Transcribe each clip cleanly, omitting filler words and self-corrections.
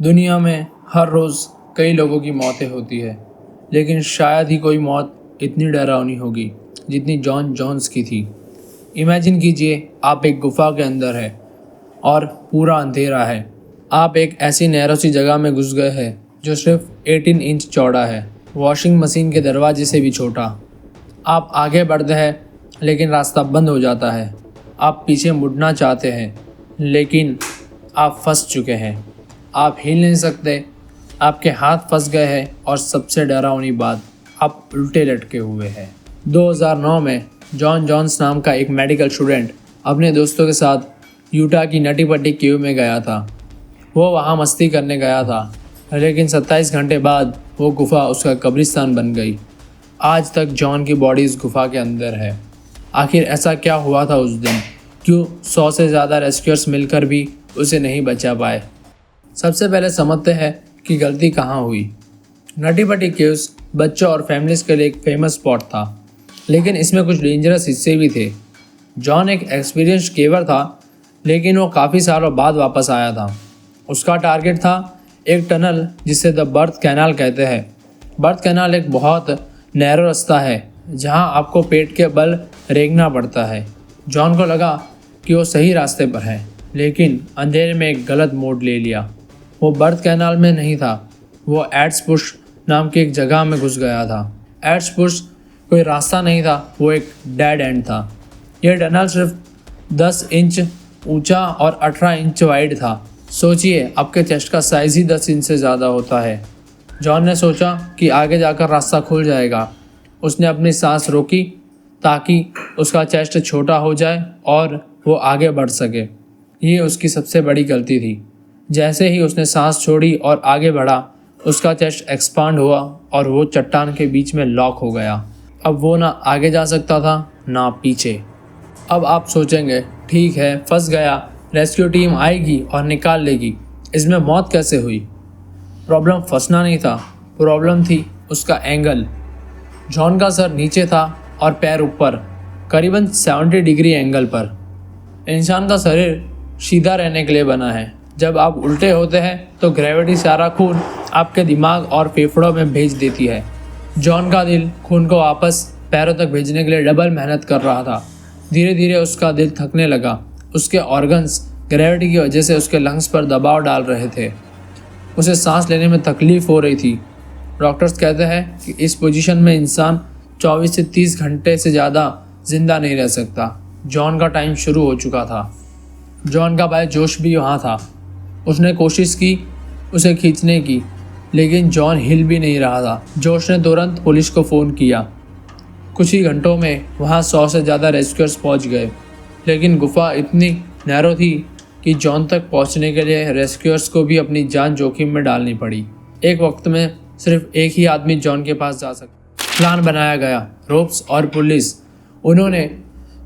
दुनिया में हर रोज़ कई लोगों की मौतें होती है, लेकिन शायद ही कोई मौत इतनी डरावनी होगी जितनी जॉन जोन्स की थी। इमेजिन कीजिए, आप एक गुफा के अंदर है और पूरा अंधेरा है। आप एक ऐसी नैरो सी जगह में घुस गए हैं जो सिर्फ 18 इंच चौड़ा है, वॉशिंग मशीन के दरवाजे से भी छोटा। आप आगे बढ़ते हैं लेकिन रास्ता बंद हो जाता है। आप पीछे मुड़ना चाहते हैं लेकिन आप फंस चुके हैं। आप हिल नहीं सकते, आपके हाथ फंस गए हैं और सबसे डरावनी बात, आप उल्टे लटके हुए हैं। 2009 में जॉन जोन्स नाम का एक मेडिकल स्टूडेंट अपने दोस्तों के साथ यूटा की नटी पट्टी केव में गया था। वो वहाँ मस्ती करने गया था, लेकिन 27 घंटे बाद वो गुफा उसका कब्रिस्तान बन गई। आज तक जॉन की बॉडी इस गुफा के अंदर है। आखिर ऐसा क्या हुआ था उस दिन? क्यों 100 से ज़्यादा रेस्क्यूअर्स मिलकर भी उसे नहीं बचा पाए? सबसे पहले समझते हैं कि गलती कहाँ हुई। नटी पट्टी केव्स बच्चों और फैमिलीज के लिए एक फेमस स्पॉट था, लेकिन इसमें कुछ डेंजरस हिस्से भी थे। जॉन एक एक्सपीरियंस्ड केवर था, लेकिन वो काफ़ी सालों बाद वापस आया था। उसका टारगेट था एक टनल जिसे द बर्थ कैनाल कहते हैं। बर्थ कैनाल एक बहुत नैरो रास्ता है जहां आपको पेट के बल रेंगना पड़ता है। जॉन को लगा कि वो सही रास्ते पर है, लेकिन अंधेरे में एक गलत मोड़ ले लिया। वो बर्थ कैनाल में नहीं था, वो एड्सपुश नाम की एक जगह में घुस गया था। एड्सपुश कोई रास्ता नहीं था, वो एक डेड एंड था। यह टनल सिर्फ 10 इंच ऊंचा और 18 इंच वाइड था। सोचिए, आपके चेस्ट का साइज़ ही 10 इंच से ज़्यादा होता है। जॉन ने सोचा कि आगे जाकर रास्ता खुल जाएगा। उसने अपनी सांस रोकी ताकि उसका चेस्ट छोटा हो जाए और वो आगे बढ़ सके। ये उसकी सबसे बड़ी गलती थी। जैसे ही उसने सांस छोड़ी और आगे बढ़ा, उसका चेस्ट एक्सपांड हुआ और वो चट्टान के बीच में लॉक हो गया। अब वो ना आगे जा सकता था ना पीछे। अब आप सोचेंगे, ठीक है, फंस गया, रेस्क्यू टीम आएगी और निकाल लेगी, इसमें मौत कैसे हुई? प्रॉब्लम फंसना नहीं था, प्रॉब्लम थी उसका एंगल। जॉन का सर नीचे था और पैर ऊपर, करीबन 70 डिग्री एंगल पर। इंसान का शरीर सीधा रहने के लिए बना है। जब आप उल्टे होते हैं तो ग्रेविटी सारा खून आपके दिमाग और फेफड़ों में भेज देती है। जॉन का दिल खून को वापस पैरों तक भेजने के लिए डबल मेहनत कर रहा था। धीरे धीरे उसका दिल थकने लगा। उसके ऑर्गन्स ग्रेविटी की वजह से उसके लंग्स पर दबाव डाल रहे थे। उसे सांस लेने में तकलीफ हो रही थी। डॉक्टर्स कहते हैं कि इस पोजीशन में इंसान 24 से 30 घंटे से ज़्यादा जिंदा नहीं रह सकता। जॉन का टाइम शुरू हो चुका था। जॉन का भाई जोश भी वहाँ था। उसने कोशिश की उसे खींचने की, लेकिन जॉन हिल भी नहीं रहा था। जोश ने तुरंत पुलिस को फ़ोन किया। कुछ ही घंटों में वहाँ 100 से ज़्यादा रेस्क्यूअर्स पहुँच गए, लेकिन गुफा इतनी नैरो थी कि जॉन तक पहुँचने के लिए रेस्क्यूअर्स को भी अपनी जान जोखिम में डालनी पड़ी। एक वक्त में सिर्फ एक ही आदमी जॉन के पास जा सकता। प्लान बनाया गया, रोप्स और पुलिस। उन्होंने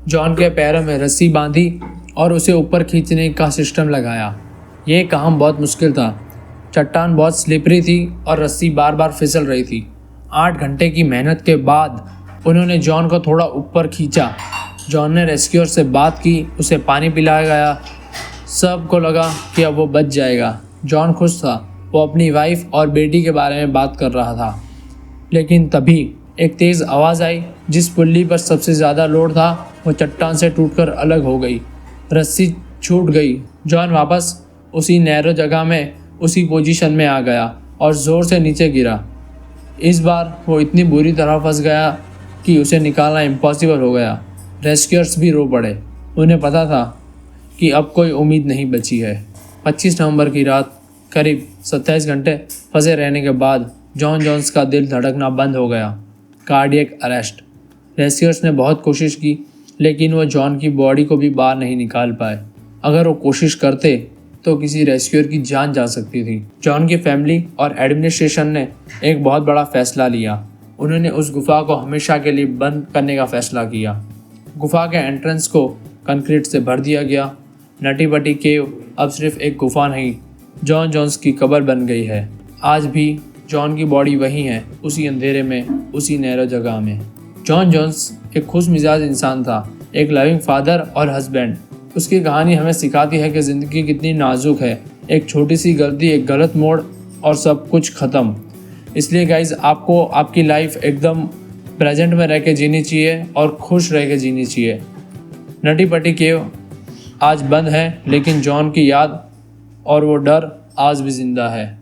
जॉन के पैरों में रस्सी बांधी और उसे ऊपर खींचने का सिस्टम लगाया। ये काम बहुत मुश्किल था। चट्टान बहुत स्लिपरी थी और रस्सी बार बार फिसल रही थी। 8 घंटे की मेहनत के बाद उन्होंने जॉन को थोड़ा ऊपर खींचा। जॉन ने रेस्क्यूअर से बात की, उसे पानी पिलाया गया। सबको लगा कि अब वो बच जाएगा। जॉन खुश था। वो अपनी वाइफ और बेटी के बारे में बात कर रहा था। लेकिन तभी एक तेज़ आवाज़ आई। जिस पुल्ली पर सबसे ज़्यादा लोड था वो चट्टान से टूटकर अलग हो गई। रस्सी छूट गई। जॉन वापस उसी नैरो जगह में उसी पोजीशन में आ गया और ज़ोर से नीचे गिरा। इस बार वो इतनी बुरी तरह फंस गया कि उसे निकालना इम्पॉसिबल हो गया। रेस्क्यूअर्स भी रो पड़े। उन्हें पता था कि अब कोई उम्मीद नहीं बची है। 25 नवंबर की रात करीब 27 घंटे फंसे रहने के बाद जॉन जोन्स का दिल धड़कना बंद हो गया। Cardiac arrest. रेस्क्यूअर्स ने बहुत कोशिश की, लेकिन वो जॉन की बॉडी को भी बाहर नहीं निकाल पाए। अगर वो कोशिश करते तो किसी रेस्क्यूअर की जान जा सकती थी। जॉन की फैमिली और एडमिनिस्ट्रेशन ने एक बहुत बड़ा फैसला लिया। उन्होंने उस गुफा को हमेशा के लिए बंद करने का फैसला किया। गुफा के एंट्रेंस को कंक्रीट से भर दिया गया। नटी पट्टी केव अब सिर्फ एक गुफा नहीं, जॉन जोन्स की कब्र बन गई है। आज भी जॉन की बॉडी वहीं है, उसी अंधेरे में, उसी नैरो जगह में। जॉन जोन्स एक खुश मिजाज इंसान था, एक लविंग फादर और हस्बैंड। उसकी कहानी हमें सिखाती है कि ज़िंदगी कितनी नाजुक है, एक छोटी सी गलती, एक गलत मोड़ और सब कुछ ख़त्म। इसलिए गाइज आपको आपकी लाइफ एकदम प्रेजेंट में रह के जीनी चाहिए और खुश रह के जीनी चाहिए। नटी पटी केव आज बंद है, लेकिन जॉन की याद और वो डर आज भी ज़िंदा है।